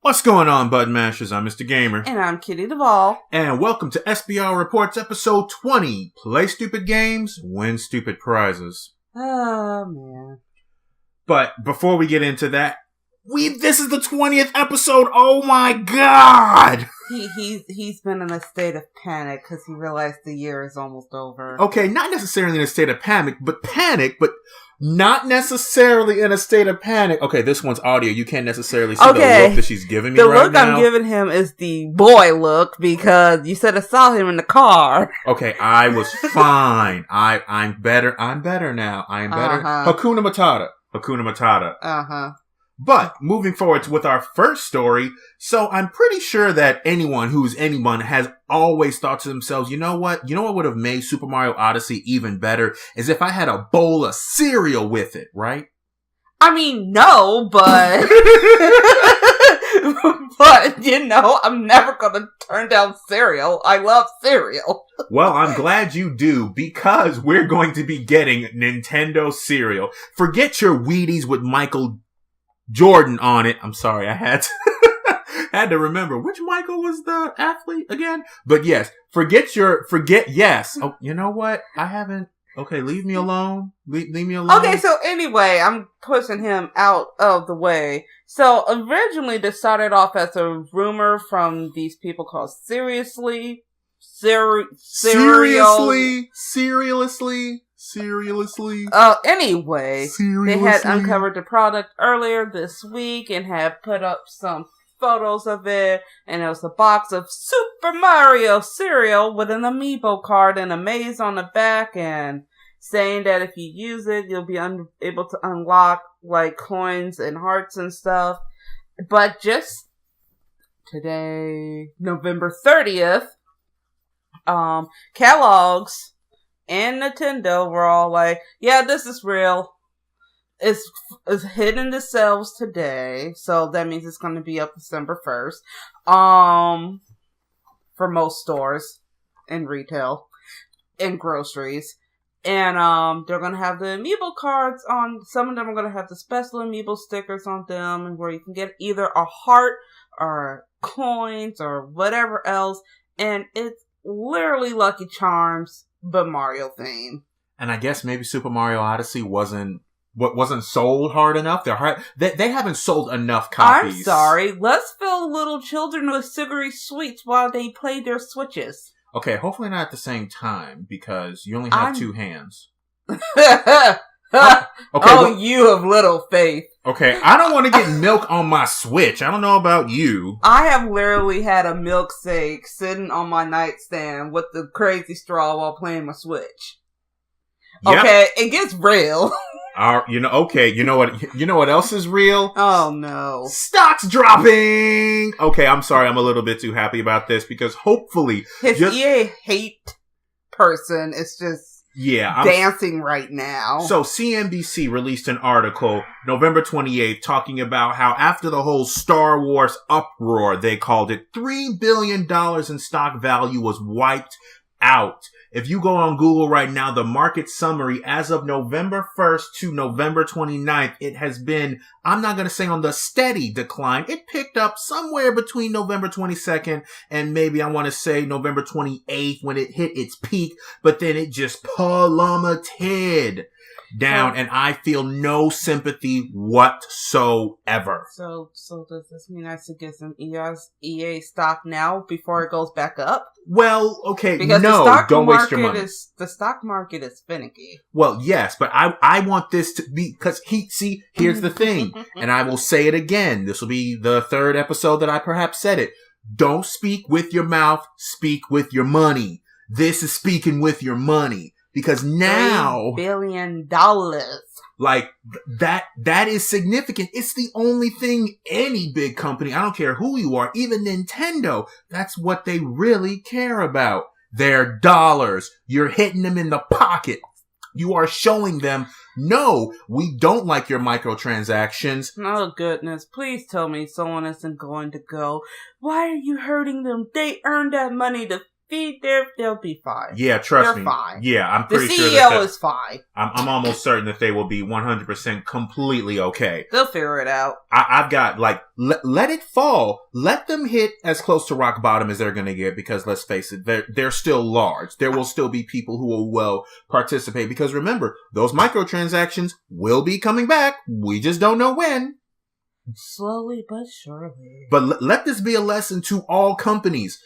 What's going on, Button Mashers? I'm Mr. Gamer. And I'm Kitty Duvall. And welcome to SBRReports episode 20. Play stupid games, win stupid prizes. Oh, man. But before we get into that, this is the 20th episode. Oh my god! He's been in a state of panic because he realized the year is almost over. Okay, not necessarily in a state of panic, but not necessarily in a state of panic. Okay, this one's audio. You can't necessarily see the look that she's giving me right now. The look I'm giving him is the boy look because you said I saw him in the car. Okay, I was fine. I'm better. I'm better now. I am better. Hakuna Matata. Hakuna Matata. Uh-huh. But moving forward with our first story, so I'm pretty sure that anyone has always thought to themselves, you know what would have made Super Mario Odyssey even better is if I had a bowl of cereal with it, right? I mean, no, but but I'm never gonna turn down cereal. I love cereal. Well, I'm glad you do, because we're going to be getting Nintendo cereal. Forget your Wheaties with Michael Jordan on it. I'm sorry, I had to remember which Michael was the athlete again. But yes, yes. Oh, you know what? I haven't. Okay, leave me alone. Leave me alone. Okay, so anyway, I'm pushing him out of the way. So originally this started off as a rumor from these people called Seriously. Anyway, they had uncovered the product earlier this week and had put up some photos of it, and it was a box of Super Mario cereal with an amiibo card and a maze on the back, and saying that if you use it, you'll be able to unlock like coins and hearts and stuff. But just today, November 30th, Kellogg's and Nintendo were all like, yeah, this is real. It's hitting the shelves today. So that means it's going to be up December 1st. For most stores and retail and groceries. And, they're going to have the amiibo cards on. Some of them are going to have the special amiibo stickers on them, and where you can get either a heart or coins or whatever else. And it's literally Lucky Charms, but Mario theme. And I guess maybe Super Mario Odyssey wasn't sold hard enough. They haven't sold enough copies. I'm sorry. Let's fill little children with sugary sweets while they play their Switches. Okay, hopefully not at the same time, because you only have two hands. You have little faith. Okay, I don't want to get milk on my Switch. I don't know about you. I have literally had a milkshake sitting on my nightstand with the crazy straw while playing my Switch. Yep. Okay, it gets real. You know what else is real? Oh no. Stocks dropping! Okay, I'm sorry, I'm a little bit too happy about this, because hopefully his EA hate person is just dancing right now. So CNBC released an article November 28th talking about how after the whole Star Wars uproar, they called it, $3 billion in stock value was wiped out. If you go on Google right now, the market summary as of November 1st to November 29th, it has been, I'm not going to say on the steady decline. It picked up somewhere between November 22nd and maybe I want to say November 28th when it hit its peak, but then it just plummeted down, and I feel no sympathy whatsoever. So does this mean I should get some EA stock now before it goes back up? Well, okay, because don't waste your money. The stock market is finicky. Well, yes, but I want this to be, because here's the thing, and I will say it again. This will be the third episode that I perhaps said it. Don't speak with your mouth, speak with your money. This is speaking with your money. Because now, $3 billion. Like, that is significant. It's the only thing any big company, I don't care who you are, even Nintendo, that's what they really care about. Their dollars. You're hitting them in the pocket. You are showing them, no, we don't like your microtransactions. Oh goodness, please tell me someone isn't going to go, why are you hurting them? They earned that money to XP, they'll be fine. Yeah, trust me. They're fine. Yeah, I'm The pretty sure CEO is fine. I'm almost certain that they will be 100% completely okay. They'll figure it out. I've got, like, let it fall. Let them hit as close to rock bottom as they're going to get, because let's face it, they're still large. There will still be people who will participate, because remember, those microtransactions will be coming back. We just don't know when. Slowly but surely. But let this be a lesson to all companies.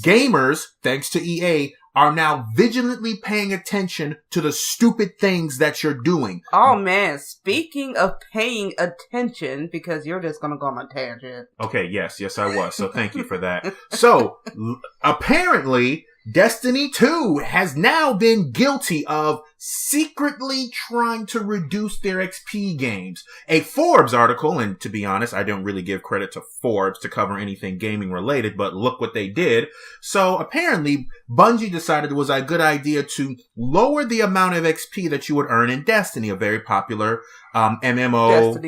Gamers, thanks to EA, are now vigilantly paying attention to the stupid things that you're doing. Oh man, speaking of paying attention, because you're just gonna go on a tangent. Okay, yes, I was. So thank you for that. So, apparently, Destiny 2 has now been guilty of secretly trying to reduce their XP games. A Forbes article, and to be honest, I don't really give credit to Forbes to cover anything gaming related, but look what they did. So apparently, Bungie decided it was a good idea to lower the amount of XP that you would earn in Destiny, a very popular MMO.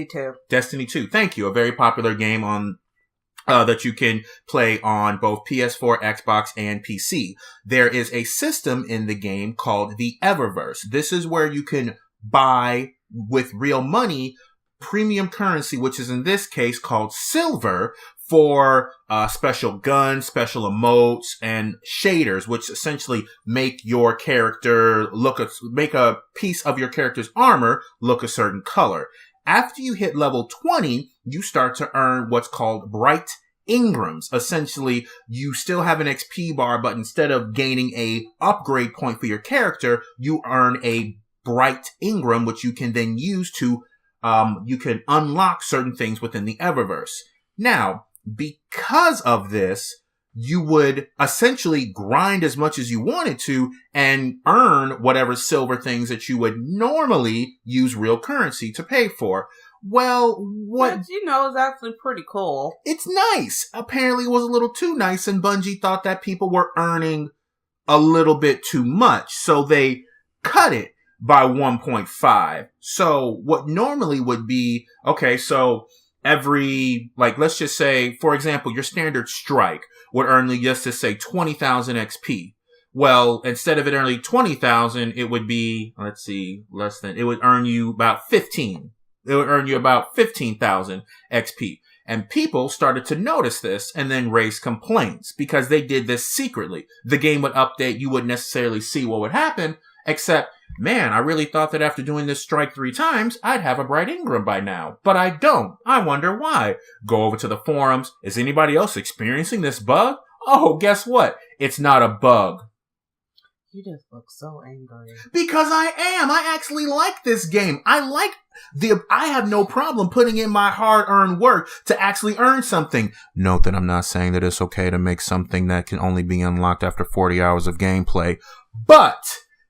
Destiny 2. Thank you. A very popular game on that you can play on both PS4, Xbox, and PC. There is a system in the game called the Eververse. This is where you can buy with real money premium currency, which is in this case called silver, for special guns, special emotes, and shaders, which essentially make your character make a piece of your character's armor look a certain color. After you hit level 20, you start to earn what's called bright Ingrams. Essentially, you still have an XP bar, but instead of gaining a upgrade point for your character, you earn a bright Ingram, which you can then use to, you can unlock certain things within the Eververse. Now, because of this, you would essentially grind as much as you wanted to and earn whatever silver things that you would normally use real currency to pay for. Well, what... Which, is actually pretty cool. It's nice. Apparently it was a little too nice, and Bungie thought that people were earning a little bit too much, so they cut it by 1.5. So what normally would be, okay, so every, like, let's just say, for example, your standard strike would earn you, just to say, 20,000 XP. Well, instead of it earning 20,000, it would be, it would earn you about 15. It would earn you about 15,000 XP. And people started to notice this and then raise complaints because they did this secretly. The game would update, you wouldn't necessarily see what would happen, except, man, I really thought that after doing this strike 3 times, I'd have a bright Ingram by now. But I don't. I wonder why. Go over to the forums. Is anybody else experiencing this bug? Oh, guess what? It's not a bug. You just look so angry. Because I am. I actually like this game. I have no problem putting in my hard-earned work to actually earn something. Note that I'm not saying that it's okay to make something that can only be unlocked after 40 hours of gameplay. But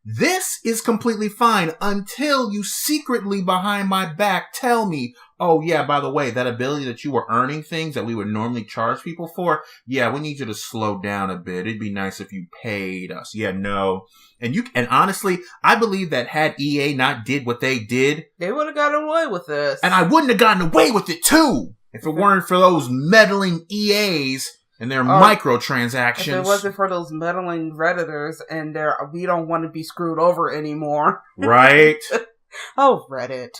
this is completely fine until you secretly behind my back tell me, oh yeah, by the way, that ability that you were earning things that we would normally charge people for, yeah, we need you to slow down a bit. It'd be nice if you paid us. Yeah, no. And honestly, I believe that had EA not did what they did, they would have gotten away with this. And I wouldn't have gotten away with it too if it weren't for those meddling EAs and their microtransactions. If it wasn't for those meddling Redditors and we don't want to be screwed over anymore. Right? Oh, Reddit.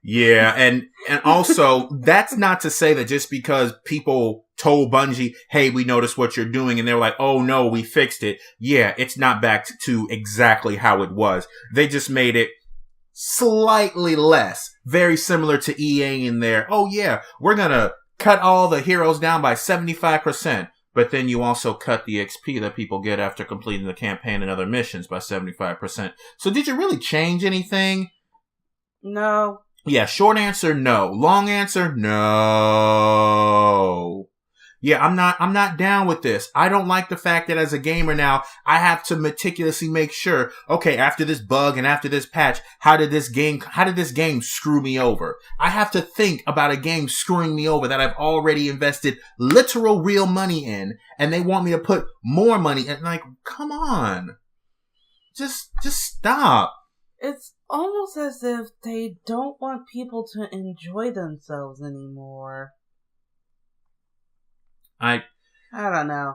Yeah, and also, that's not to say that just because people told Bungie, hey, we noticed what you're doing, and they're like, oh no, we fixed it. Yeah, it's not back to exactly how it was. They just made it slightly less. Very similar to EA in there. Oh yeah, we're gonna cut all the heroes down by 75%. But then you also cut the XP that people get after completing the campaign and other missions by 75%. So did you really change anything? No. Yeah, short answer, no. Long answer, no. Yeah, I'm not down with this. I don't like the fact that as a gamer now, I have to meticulously make sure, okay, after this bug and after this patch, how did this game screw me over? I have to think about a game screwing me over that I've already invested literal real money in, and they want me to put more money in. Like, come on. Just stop. It's almost as if they don't want people to enjoy themselves anymore. I don't know.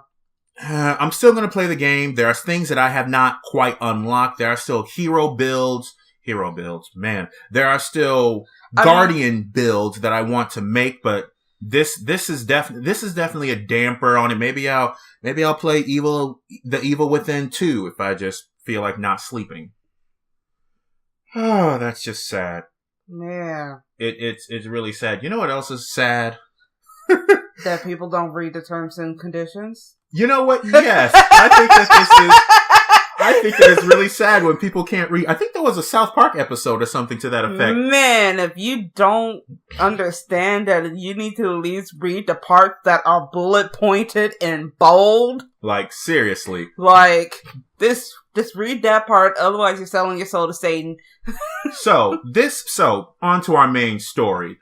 I'm still going to play the game. There are things that I have not quite unlocked. There are still hero builds, man. There are still guardian builds that I want to make, but this is definitely a damper on it. Maybe I'll play the Evil Within 2 if I just feel like not sleeping. Oh, that's just sad. Yeah. It's really sad. You know what else is sad? That people don't read the terms and conditions. You know what? Yes. I think that it's really sad when people can't read. I think there was a South Park episode or something to that effect. Man, if you don't understand that you need to at least read the parts that are bullet pointed and bold. Like, seriously. Like, just read that part, otherwise you're selling your soul to Satan. So, on to our main story.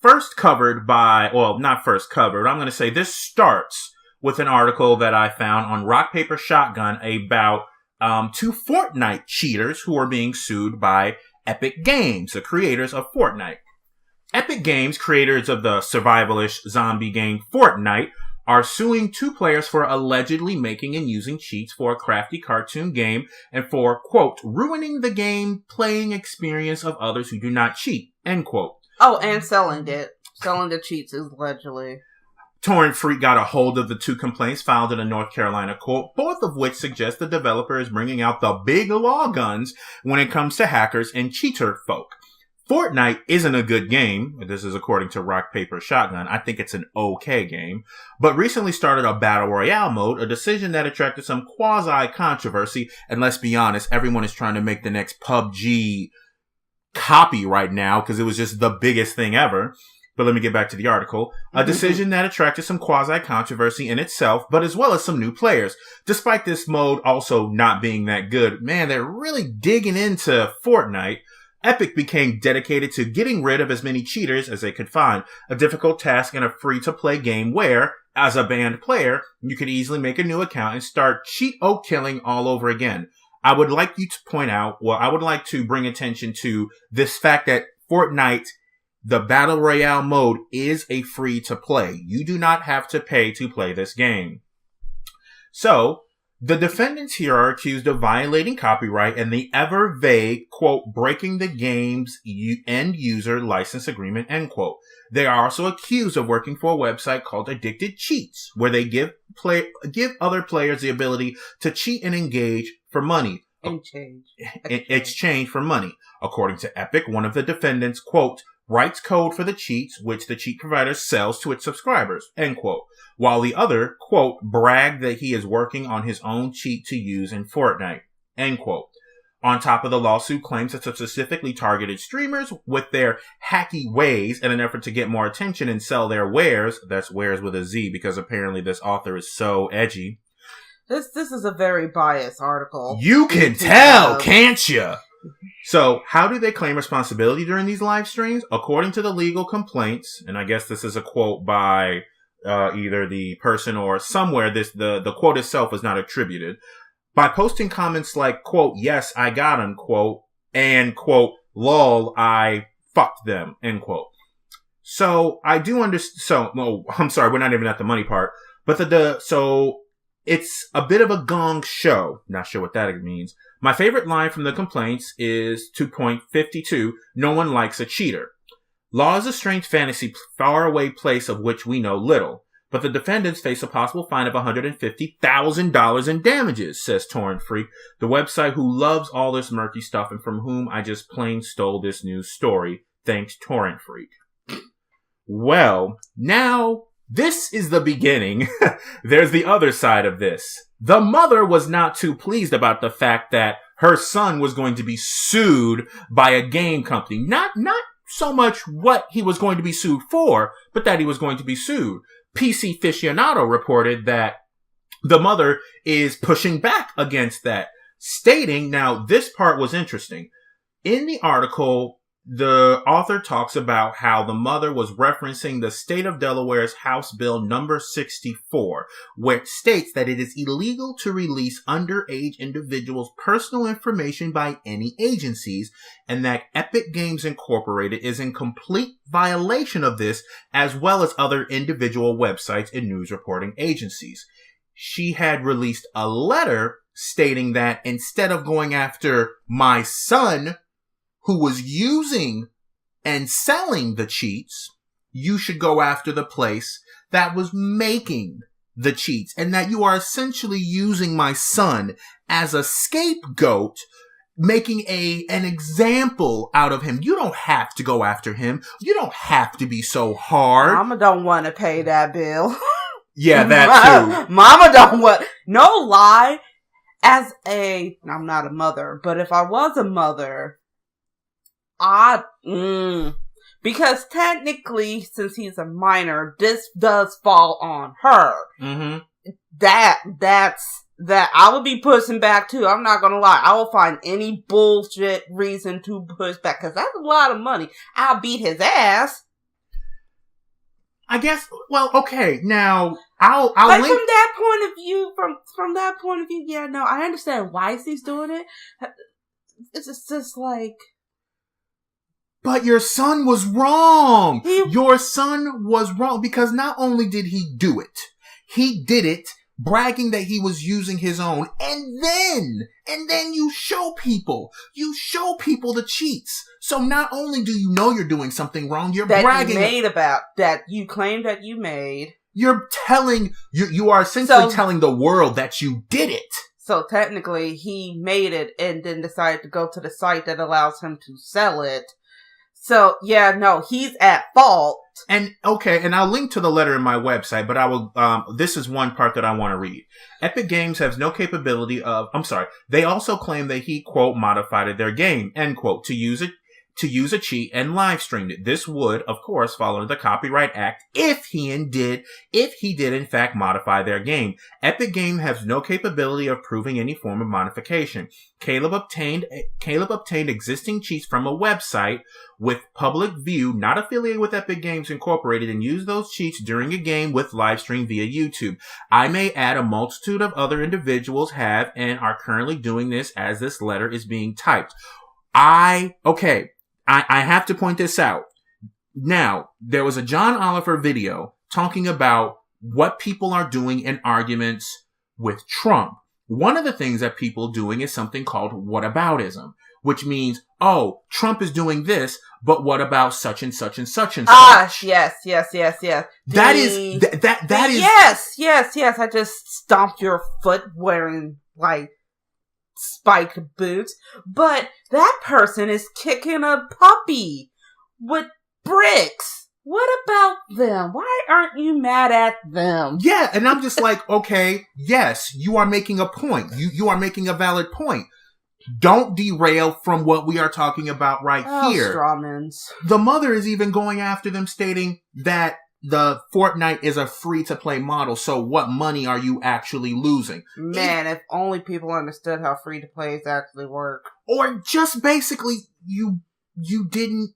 First covered by, well, not first covered, I'm going to say this starts with an article that I found on Rock, Paper, Shotgun about two Fortnite cheaters who are being sued by Epic Games, the creators of Fortnite. Epic Games, creators of the survivalish zombie game Fortnite, are suing two players for allegedly making and using cheats for a crafty cartoon game and for, quote, ruining the game playing experience of others who do not cheat, end quote. Oh, and selling it. Selling the cheats is allegedly. Torrent Freak got a hold of the two complaints filed in a North Carolina court, both of which suggest the developer is bringing out the big law guns when it comes to hackers and cheater folk. Fortnite isn't a good game. This is according to Rock, Paper, Shotgun. I think it's an okay game, but recently started a battle royale mode, a decision that attracted some quasi-controversy. And let's be honest, everyone is trying to make the next PUBG copy right now because it was just the biggest thing ever. But let me get back to the article. A decision that attracted some quasi-controversy in itself, but as well as some new players. Despite this mode also not being that good, man, they're really digging into Fortnite. Epic became dedicated to getting rid of as many cheaters as they could find, a difficult task in a free-to-play game where, as a banned player, you could easily make a new account and start cheat-killing all over again. I would like to bring attention to this fact that Fortnite, the Battle Royale mode, is a free-to-play. You do not have to pay to play this game. So, the defendants here are accused of violating copyright and the ever vague, quote, breaking the game's end user license agreement, end quote. They are also accused of working for a website called Addicted Cheats, where they give other players the ability to cheat and engage for money. Exchange for money. According to Epic, one of the defendants, quote, writes code for the cheats, which the cheat provider sells to its subscribers, end quote. While the other, quote, bragged that he is working on his own cheat to use in Fortnite, end quote. On top of the lawsuit claims that specifically targeted streamers with their hacky ways in an effort to get more attention and sell their wares. That's wares with a Z because apparently this author is so edgy. This is a very biased article. You can tell, can't you? So, how do they claim responsibility during these live streams? According to the legal complaints, and I guess this is a quote by either the person or somewhere, the quote itself is not attributed, by posting comments like, quote, yes, I got him, quote, and, quote, lol, I fucked them, end quote. So, I do understand, I'm sorry, we're not even at the money part, but so, it's a bit of a gong show. Not sure what that means. My favorite line from the complaints is 2.52, no one likes a cheater. Law is a strange fantasy, faraway place of which we know little. But the defendants face a possible fine of $150,000 in damages, says Torrent Freak, the website who loves all this murky stuff and from whom I just plain stole this news story. Thanks, Torrent Freak. Well, now, this is the beginning. There's the other side of this. The mother was not too pleased about the fact that her son was going to be sued by a game company. Not so much what he was going to be sued for, but that he was going to be sued. PC Aficionado reported that the mother is pushing back against that, stating, now this part was interesting. In the article, the author talks about how the mother was referencing the state of Delaware's House Bill number 64, which states that it is illegal to release underage individuals' personal information by any agencies, and that Epic Games Incorporated is in complete violation of this, as well as other individual websites and news reporting agencies. she had released a letter stating that instead of going after my son, who was using and selling the cheats, you should go after the place that was making the cheats, and that you are essentially using my son as a scapegoat, making an example out of him. You don't have to go after him. You don't have to be so hard. Mama don't want to pay that bill. Yeah, that too. Mama don't want, no lie. I'm not a mother, but if I was a mother, because technically, since he's a minor, this does fall on her. Mm-hmm. That's I would be pushing back too. I'm not gonna lie. I will find any bullshit reason to push back, because that's a lot of money. I'll beat his ass. I guess, well, okay, now, I'll like, link... from that point of view, from that point of view, yeah, no, I understand why he's doing it. It's just like... But your son was wrong! Your son was wrong, because not only did he do it, he did it bragging that he was using his own, and then you show people the cheats. So not only do you know you're doing something wrong, you're bragging. That you claim that you made. You're telling, you are essentially telling the world that you did it. So technically he made it and then decided to go to the site that allows him to sell it. So, yeah, no, he's at fault. And, okay, and I'll link to the letter in my website, but I will, this is one part that I want to read. Epic Games has no capability of, they also claim that he, quote, modified their game, end quote, to use a cheat and live streamed it. This would, of course, fall under the Copyright Act if he did in fact modify their game. Epic Games has no capability of proving any form of modification. Caleb obtained existing cheats from a website with public view, not affiliated with Epic Games Incorporated, and used those cheats during a game with live stream via YouTube. I may add a multitude of other individuals have and are currently doing this as this letter is being typed. I have to point this out. Now, there was a John Oliver video talking about what people are doing in arguments with Trump. One of the things that people are doing is something called whataboutism, which means, oh, Trump is doing this, but what about such and such and such and such? Ah, yes. That is. Yes. I just stomped your foot wearing, like, spiked boots, but that person is kicking a puppy with bricks. What about them? Why aren't you mad at them? Yeah, and I'm just like, okay, yes, you are making a point. You are making a valid point. Don't derail from what we are talking about here. Strawmans. The mother is even going after them, stating that the Fortnite is a free-to-play model, so what money are you actually losing? Man, if only people understood how free-to-plays actually work. Or just basically, you didn't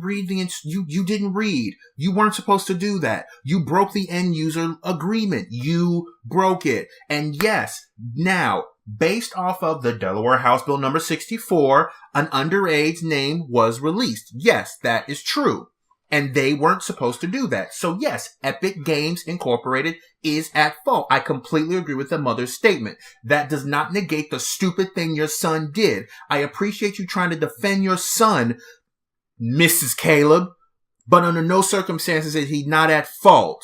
read you didn't read. You weren't supposed to do that. You broke the end-user agreement. You broke it. And yes, now, based off of the Delaware House Bill number 64, an underage name was released. Yes, that is true. And they weren't supposed to do that. So yes, Epic Games Incorporated is at fault. I completely agree with the mother's statement. That does not negate the stupid thing your son did. I appreciate you trying to defend your son, Mrs. Caleb, but under no circumstances is he not at fault.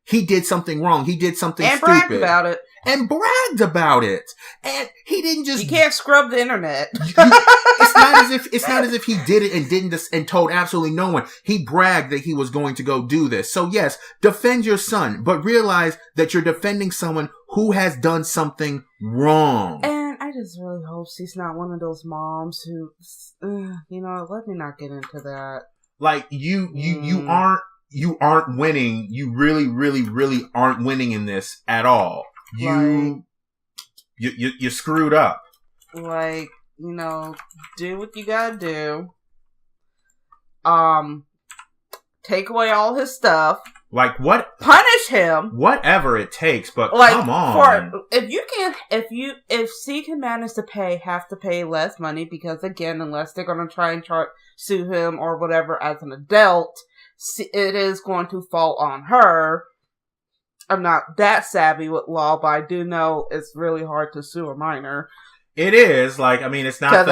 He did something wrong. He did something stupid. And bragged about it. And bragged about it. And he didn't just... You can't scrub the internet. It's not as if he did it and didn't and told absolutely no one. He bragged that he was going to go do this. So yes, defend your son, but realize that you're defending someone who has done something wrong. And I just really hope she's not one of those moms who, let me not get into that. Like you aren't winning. You really, really, really aren't winning in this at all. You screwed up. Like, do what you gotta do. Take away all his stuff. Like what? Punish him. Whatever it takes, but like, come on. If C can manage to have to pay less money, because again, unless they're gonna try and sue him or whatever as an adult, it is going to fall on her. I'm not that savvy with law, but I do know it's really hard to sue a minor. It is. Like, I mean, it's not Because,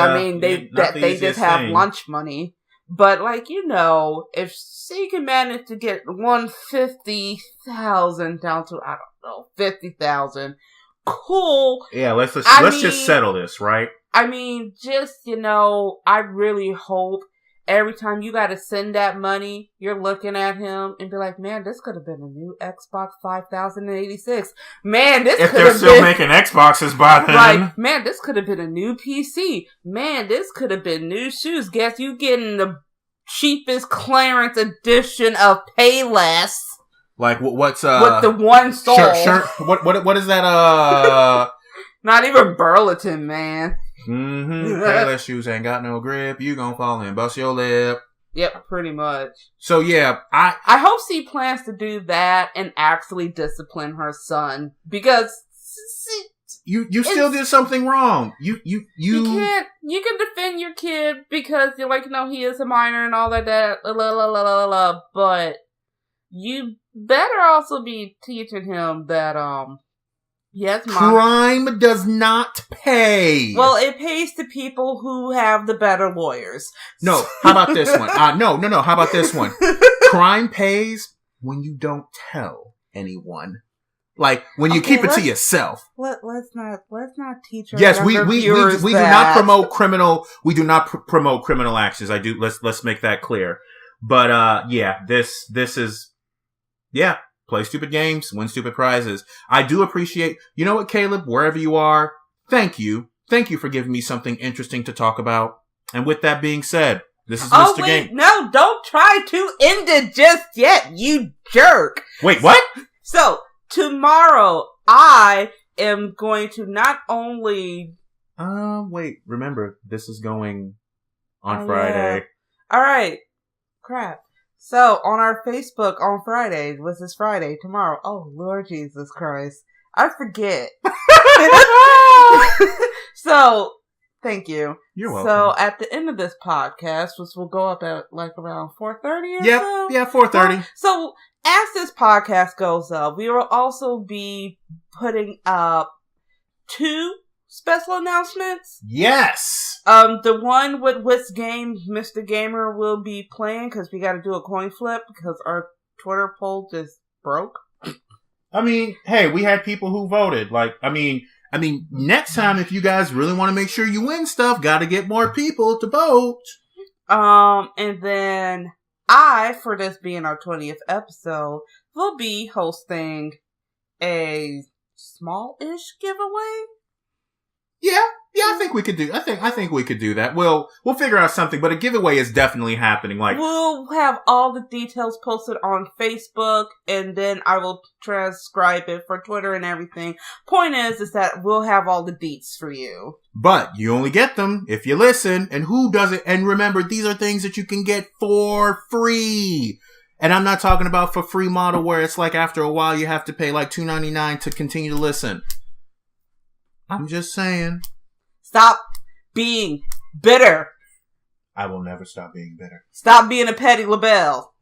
they just have lunch money. But, like, you know, if she can manage to get 150,000 down to, I don't know, 50,000, cool. Yeah, let's just settle this, right? I mean, just, you know, I really hope every time you gotta send that money, you're looking at him and be like, man, this could have been a new Xbox 5086. Man, this could have been... If they're still making Xboxes by then. Like, man, this could have been a new PC. Man, this could have been new shoes. Guess you getting the cheapest clearance edition of Payless. Like, what's, with the one soul. Sure. What is that, Not even Burlington, man. Mm-hmm. Payless shoes ain't got no grip. You gonna fall and bust your lip. Yep, pretty much. So yeah, I hope she plans to do that and actually discipline her son, because you still did something wrong. You can't. You can defend your kid because you're like, no, he is a minor and all that. But you better also be teaching him that yes, Mom. Crime does not pay. Well, it pays to people who have the better lawyers. No, how about this one? No. How about this one? Crime pays when you don't tell anyone. Like when you keep it to yourself. Let's not teach our yes, we do not promote criminal. We do not promote criminal actions. I do. Let's make that clear. But yeah, this is play stupid games, win stupid prizes. I do appreciate, you know what, Caleb, wherever you are, thank you. Thank you for giving me something interesting to talk about. And with that being said, this is Mr. Game. No, don't try to end it just yet, you jerk. Wait, what? So, tomorrow, I am going to not only... wait, remember, this is going on Friday. Yeah. Alright. Crap. So, on our Facebook on Friday, was this Friday, tomorrow? Oh, Lord Jesus Christ. I forget. So, thank you. You're welcome. So, at the end of this podcast, which will go up at like around 4:30 or so? Yeah, 4:30. So, as this podcast goes up, we will also be putting up 2 special announcements. Yes. The one with which game Mr. Gamer will be playing, because we got to do a coin flip because our Twitter poll just broke. I mean, hey, we had people who voted. Like, I mean, next time, if you guys really want to make sure you win stuff, got to get more people to vote. And then for this being our 20th episode, will be hosting a small-ish giveaway. Yeah, I think we could do. I think we could do that. We'll figure out something, but a giveaway is definitely happening. Like, we'll have all the details posted on Facebook, and then I will transcribe it for Twitter and everything. Point is that we'll have all the deets for you. But you only get them if you listen, and who doesn't? And remember, these are things that you can get for free. And I'm not talking about for free model where it's like after a while you have to pay like $2.99 to continue to listen. I'm just saying. Stop being bitter. I will never stop being bitter. Stop being a petty LaBelle.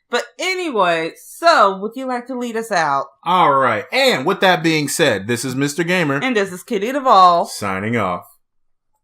But anyway, so would you like to lead us out? All right. And with that being said, this is Mr. Gamer. And this is Kitty Duvall. Signing off.